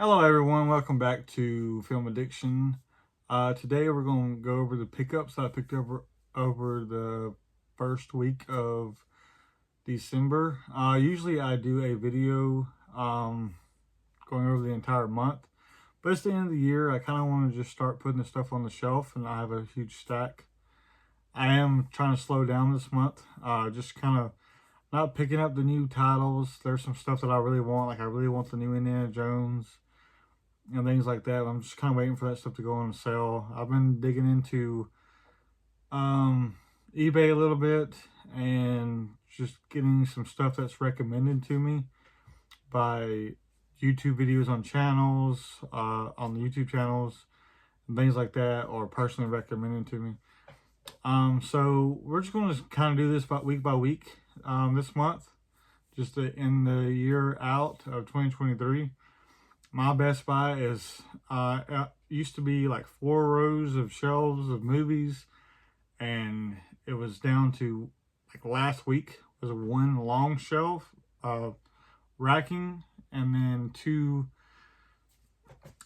Hello everyone, welcome back to Film Addiction. Today we're going to go over the pickups I picked up over the first week of December. Usually I do a video going over the entire month, but it's the end of the year. I kind of want to just start putting the stuff on the shelf, and I have a huge stack. I am trying to slow down this month, just kind of not picking up the new titles. There's some stuff that I really want, like I really want the new Indiana Jones and things like that. I'm just kind of waiting for that stuff to go on sale. I've been digging into eBay a little bit and just getting some stuff that's recommended to me by YouTube videos on channels, on the YouTube channels, and things like that, or personally recommended to me. So we're just going to kind of do this week by week this month, just to end the year out of 2023. My Best Buy is used to be like 4 rows of shelves of movies, and it was down to like last week was one long shelf racking, and then 2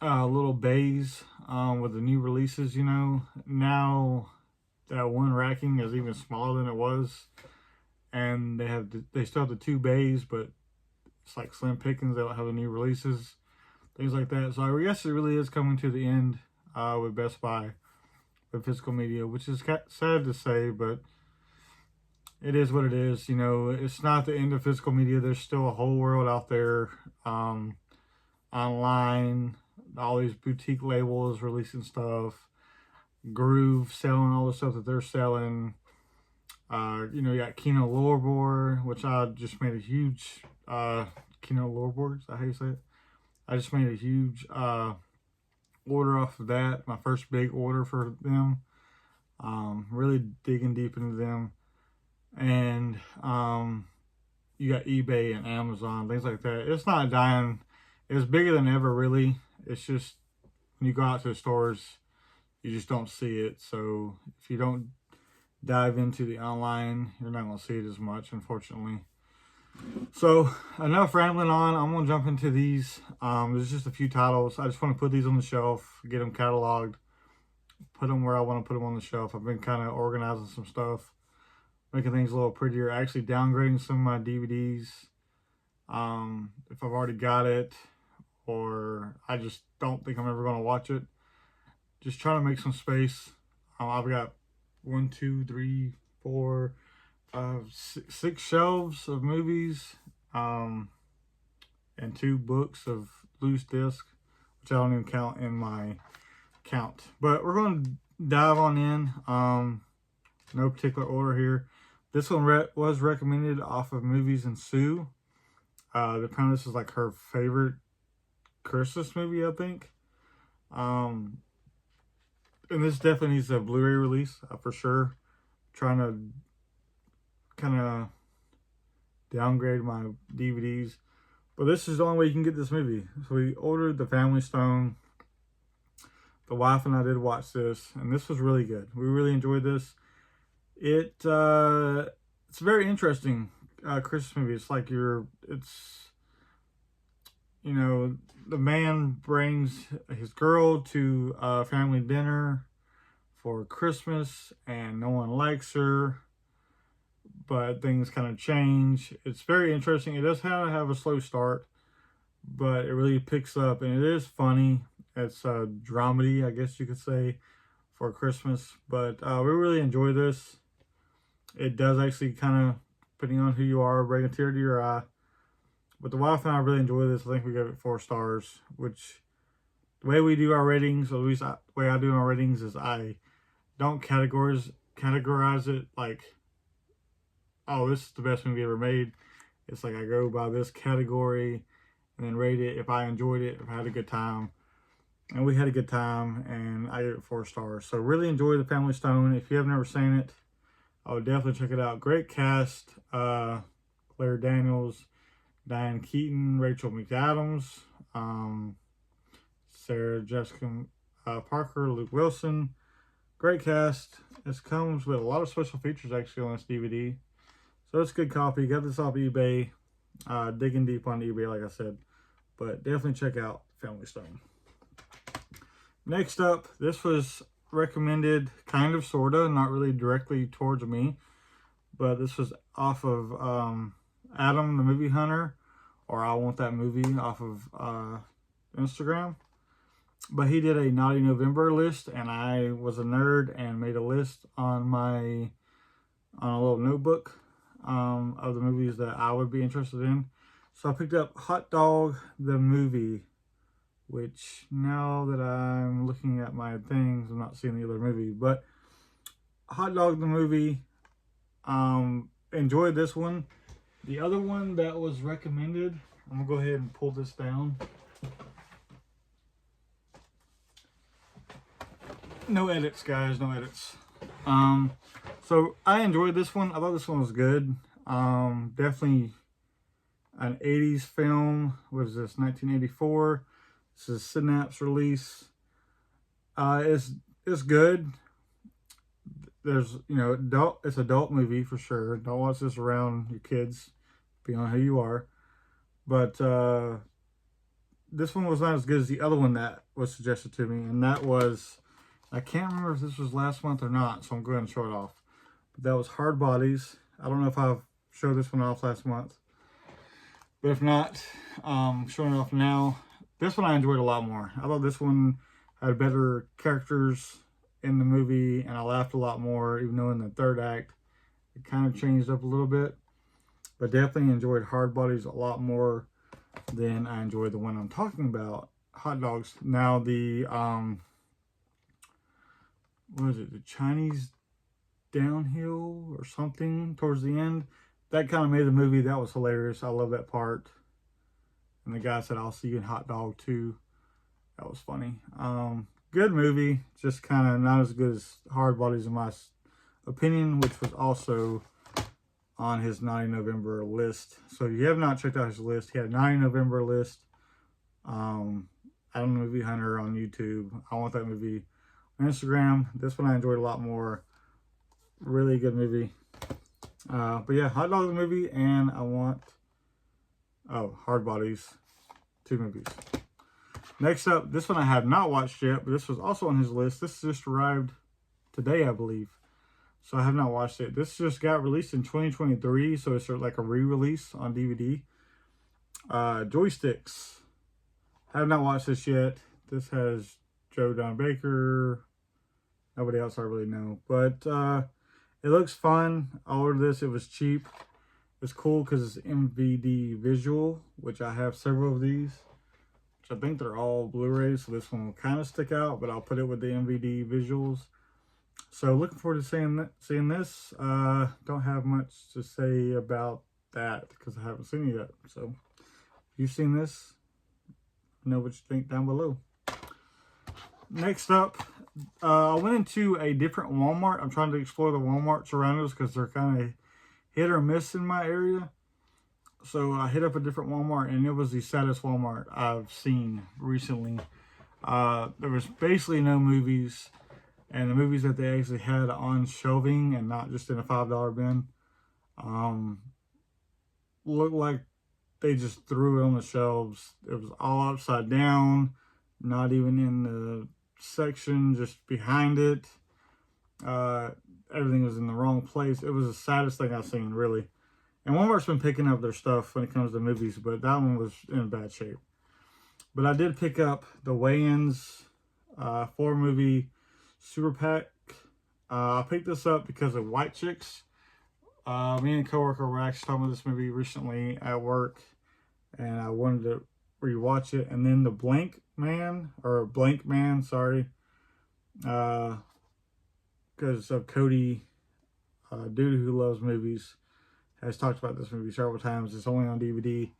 little bays with the new releases. Now that one racking is even smaller than it was, and they still have the 2 bays, but it's like slim pickings. They don't have the new releases, things like that. So I guess it really is coming to the end with Best Buy, with physical media, which is sad to say, but it is what it is. It's not the end of physical media. There's still a whole world out there online, all these boutique labels releasing stuff, Groove selling all the stuff that they're selling. You got Kino Lorber, which I just made a huge Kino Lorber, is that how you say it? I just made a huge order off of that, my first big order for them. Really digging deep into them. And you got eBay and Amazon, things like that. It's not dying. It's bigger than ever, really. It's just when you go out to the stores, you just don't see it. So if you don't dive into the online, you're not going to see it as much, unfortunately. So enough rambling on. I'm gonna jump into these. There's just a few titles. I just want to put these on the shelf, get them cataloged, put them where I want to put them on the shelf. I've been kind of organizing some stuff, making things a little prettier, actually downgrading some of my DVDs if I've already got it, or I just don't think I'm ever going to watch it. Just trying to make some space. I've got 1, 2, 3, 4, 6 shelves of movies, and 2 books of loose disc, which I don't even count in my count. But we're going to dive on in. No particular order here. This one was recommended off of Movies and Sue. Apparently this is like her favorite Christmas movie, I think. And this definitely needs a Blu-ray release for sure. Trying to kind of downgrade my DVDs, but this is the only way you can get this movie. So we ordered The Family Stone. The wife and I did watch this, and this was really good. We really enjoyed this. It's a very interesting Christmas movie. It's like the man brings his girl to a family dinner for Christmas, and no one likes her, but things kind of change. It's very interesting. It does have a slow start, but it really picks up, and it is funny. It's a dramedy, I guess you could say, for Christmas, but we really enjoy this. It does actually kind of, depending on who you are, bring a tear to your eye. But the wife and I really enjoy this. I think we gave it 4 stars, which the way we do our ratings, or at least the way I do my ratings, is I don't categorize it like, oh, this is the best movie ever made. It's like I go by this category and then rate it if I enjoyed it, if I had a good time. And we had a good time, and I gave it 4 stars. So really enjoy The Family Stone. If you have never seen it, I would definitely check it out. Great cast. Claire Daniels, Diane Keaton, Rachel McAdams, Sarah Jessica Parker, Luke Wilson. Great cast. This comes with a lot of special features actually on this DVD. So it's good copy. Got this off eBay. Digging deep on eBay, like I said. But definitely check out Family Stone. Next up, this was recommended kind of, sort of, not really directly towards me, but this was off of Adam the Movie Hunter, or I Want That Movie, off of Instagram. But he did a Naughty November list, and I was a nerd and made a list on a little notebook of the movies that I would be interested in. So I picked up Hot Dog the Movie, which now that I'm looking at my things, I'm not seeing the other movie. But Hot Dog the Movie, enjoyed this one. The other one that was recommended, I'm going to go ahead and pull this down. No edits, guys, no edits. So I enjoyed this one. I thought this one was good. Definitely an 80s film. What is this, 1984? This is Synapse release. It's good. There's, it's adult movie for sure. Don't watch this around your kids, depending on who you are. But this one was not as good as the other one that was suggested to me, and that was, I can't remember if this was last month or not, so I'm going to show it off. But that was Hard Bodies. I don't know if I've showed this one off last month, but if not, showing it off now. This one I enjoyed a lot more. I thought this one had better characters in the movie, and I laughed a lot more, even though in the third act it kind of changed up a little bit. But definitely enjoyed Hard Bodies a lot more than I enjoyed the one I'm talking about, Hot Dogs. Now the what is it, the Chinese downhill or something towards the end, that kind of made the movie. That was hilarious. I love that part. And the guy said, "I'll see you in Hot Dog 2." That was funny. Good movie, just kind of not as good as Hard Bodies in my opinion, which was also on his 90 November list. So if you have not checked out his list, he had a 90 November list. Adam Movie Hunter on YouTube. I Want That Movie on Instagram. This one I enjoyed a lot more. Really good movie. But yeah, Hot Dog the Movie, and Hard Bodies, 2 movies. Next up, this one I have not watched yet, but this was also on his list. This just arrived today, I believe. So I have not watched it. This just got released in 2023, so it's sort of like a re-release on DVD. Joysticks. I have not watched this yet. This has Joe Don Baker. Nobody else I really know. But it looks fun. I ordered this. It was cheap. It's cool because it's MVD visual, which I have several of these. Which I think they're all Blu-rays, so this one will kind of stick out, but I'll put it with the MVD visuals. So looking forward to seeing this. Don't have much to say about that because I haven't seen it yet. So if you've seen this, know what you think down below. Next up, I went into a different Walmart. I'm trying to explore the Walmarts around us because they're kind of hit or miss in my area. So I hit up a different Walmart, and it was the saddest Walmart I've seen recently. There was basically no movies, and the movies that they actually had on shelving and not just in a $5 bin looked like they just threw it on the shelves. It was all upside down, not even in the section, just behind it. Everything was in the wrong place. It was the saddest thing I've seen, really. And Walmart's been picking up their stuff when it comes to movies, but that one was in bad shape. But I did pick up the Wayans 4-movie Super Pack. I picked this up because of White Chicks. Me and a coworker were actually talking about this movie recently at work, and I wanted to rewatch it. And then the Blank Man, sorry, because of Cody, dude who loves movies, has talked about this movie several times. It's only on DVD,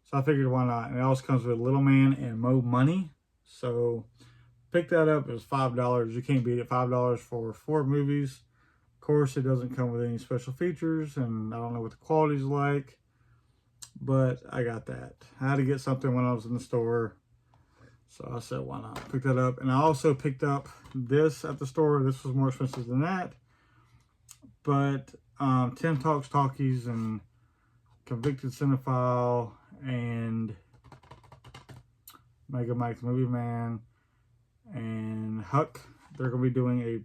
so I figured why not. And it also comes with Little Man and Mo Money, so pick that up. It was $5. You can't beat it. $5 for 4 movies. Of course, it doesn't come with any special features, and I don't know what the quality's like, but I got that. I had to get something when I was in the store, so I said why not. Pick that up. And I also picked up this at the store. This was more expensive than that, but Tim Talks Talkies and Convicted Cinephile and Mega Mike's Movie Man, and Huck. They're going to be doing a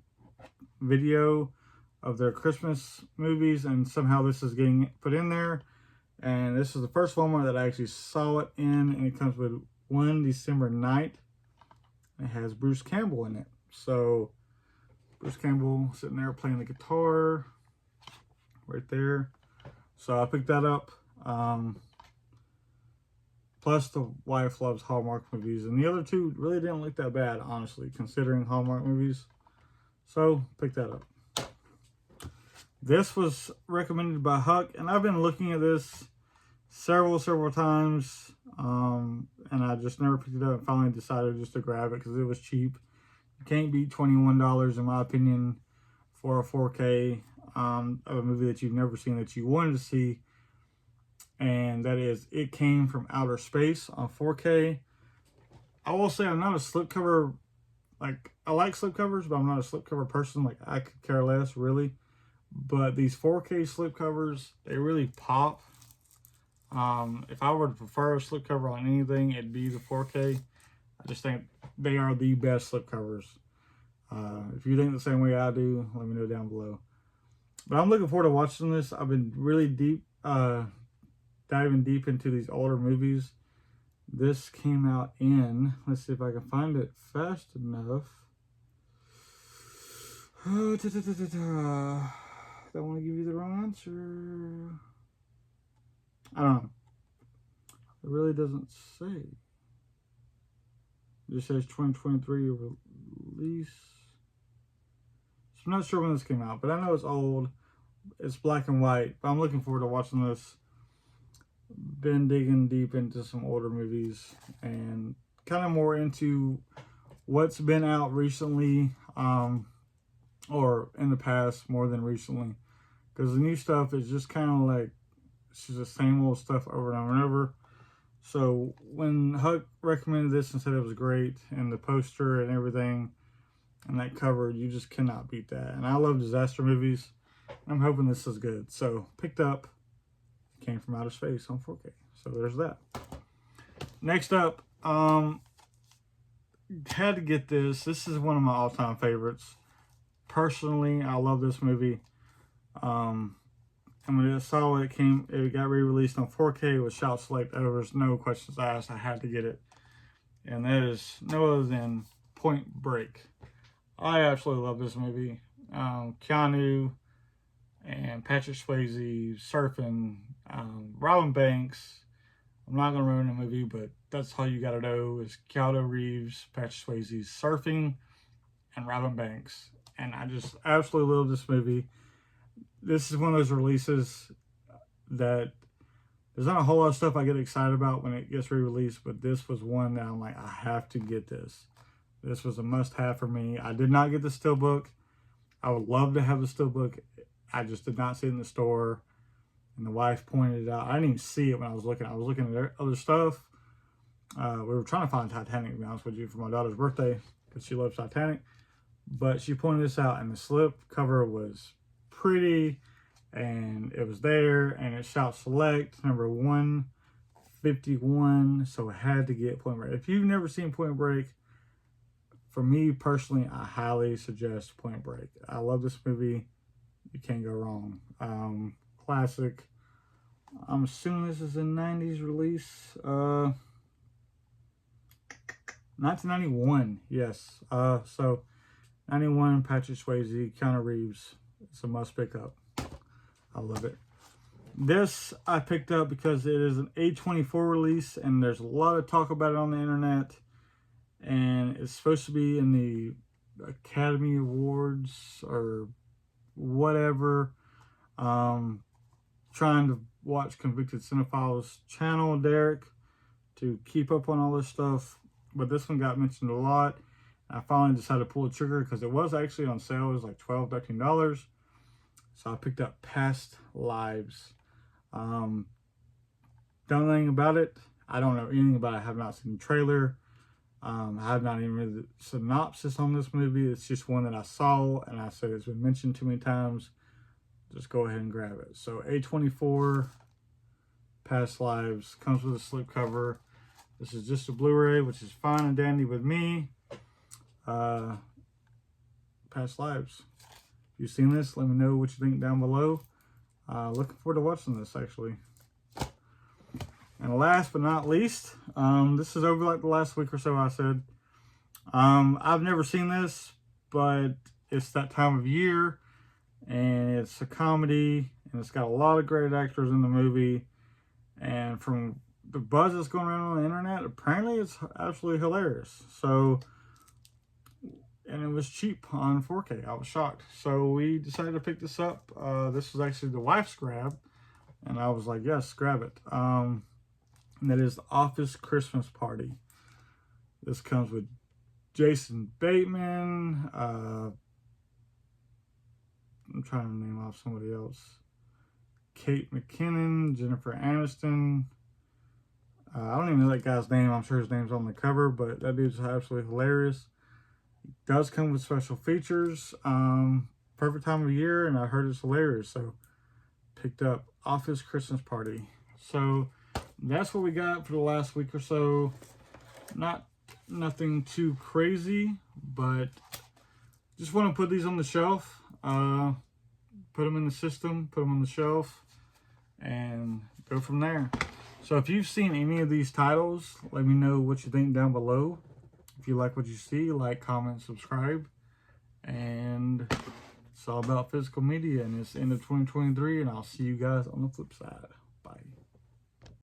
video of their Christmas movies, and somehow this is getting put in there. And this is the first Walmart that I actually saw it in, and it comes with One December Night. It has Bruce Campbell in it. So Bruce Campbell sitting there playing the guitar right there. So I picked that up. Plus the wife loves Hallmark movies, and the other two really didn't look that bad, honestly, considering Hallmark movies. So pick that up. This was recommended by Huck, and I've been looking at this several times, and I just never picked it up and finally decided just to grab it because it was cheap. You can't beat $21, in my opinion, for a 4K of a movie that you've never seen that you wanted to see, and that is It Came from Outer Space on 4K. I will say I'm not a slipcover, like, I like slipcovers, but I'm not a slipcover person. Like, I could care less, really. But these 4K slipcovers, they really pop. If I were to prefer a slipcover on anything, it'd be the 4K. I just think they are the best slipcovers. If you think the same way I do, let me know down below. But I'm looking forward to watching this. I've been really diving deep into these older movies. This came out in, let's see if I can find it fast enough. Don't want to give you the wrong answer. I don't know. It really doesn't say. It just says 2023 release. So I'm not sure when this came out, but I know it's old. It's black and white, but I'm looking forward to watching this. Been digging deep into some older movies and kind of more into what's been out recently, or in the past more than recently, because the new stuff is just kind of like, it's just the same old stuff over and over and over. So when Huck recommended this and said it was great, and the poster and everything and that cover, you just cannot beat that. And I love disaster movies. I'm hoping this is good. So picked up Came from Outer Space on 4K. So there's that. Next up, had to get this. This is one of my all-time favorites. Personally, I love this movie. And when I saw it got re-released on 4K with shout select overs, no questions asked. I had to get it. And that is no other than Point Break. I absolutely love this movie. Keanu and Patrick Swayze surfing, Robin Banks. I'm not going to ruin the movie, but that's all you got to know is Keanu Reeves, Patrick Swayze surfing, and Robin Banks. And I just absolutely love this movie. This is one of those releases that there's not a whole lot of stuff I get excited about when it gets re-released, but this was one that I'm like, I have to get this. This was a must-have for me. I did not get the steelbook. I would love to have the steelbook. I just did not see it in the store, and the wife pointed it out. I didn't even see it when I was looking. I was looking at other stuff. We were trying to find Titanic, to be honest with you, for my daughter's birthday, because she loves Titanic. But she pointed this out, and the slip cover was pretty, and it was there, and it shout select number 151. So I had to get Point Break. If you've never seen Point Break, for me personally, I highly suggest Point Break. I love this movie. You can't go wrong. Classic. I'm assuming this is a 90s release. 1991, yes. So 91, Patrick Swayze, Keanu Reeves. It's a must pick up. I love it. This I picked up because it is an A24 release, and there's a lot of talk about it on the internet. And it's supposed to be in the Academy Awards or whatever. Trying to watch Convicted Cinephiles channel, Derek, to keep up on all this stuff. But this one got mentioned a lot. I finally decided to pull the trigger because it was actually on sale. It was like $12, $13. So I picked up Past Lives. Don't know anything about it. I don't know anything about it. I have not seen the trailer. I have not even read the synopsis on this movie. It's just one that I saw, and I said it's been mentioned too many times. Just go ahead and grab it. So A24, Past Lives, comes with a slipcover. This is just a Blu-ray, which is fine and dandy with me. Past lives. If you've seen this, let me know what you think down below. Looking forward to watching this, actually. And last but not least, this is over like the last week or so, I said. I've never seen this, but it's that time of year, and it's a comedy, and it's got a lot of great actors in the movie. And from the buzz that's going around on the internet, apparently it's absolutely hilarious. So, and it was cheap on 4K. I was shocked. So we decided to pick this up. This was actually the wife's grab, and I was like, yes, grab it. And that is The Office Christmas Party. This comes with Jason Bateman. I'm trying to name off somebody else. Kate McKinnon, Jennifer Aniston. I don't even know that guy's name. I'm sure his name's on the cover, but that dude's absolutely hilarious. It does come with special features. Perfect time of year, and I heard it's hilarious. So picked up Office Christmas Party. So that's what we got for the last week or so. Nothing too crazy, but just want to put these on the shelf. Put them in the system, put them on the shelf, and go from there. So if you've seen any of these titles, let me know what you think down below. If you like what you see, like, comment, subscribe. And it's all about physical media, and it's the end of 2023, and I'll see you guys on the flip side.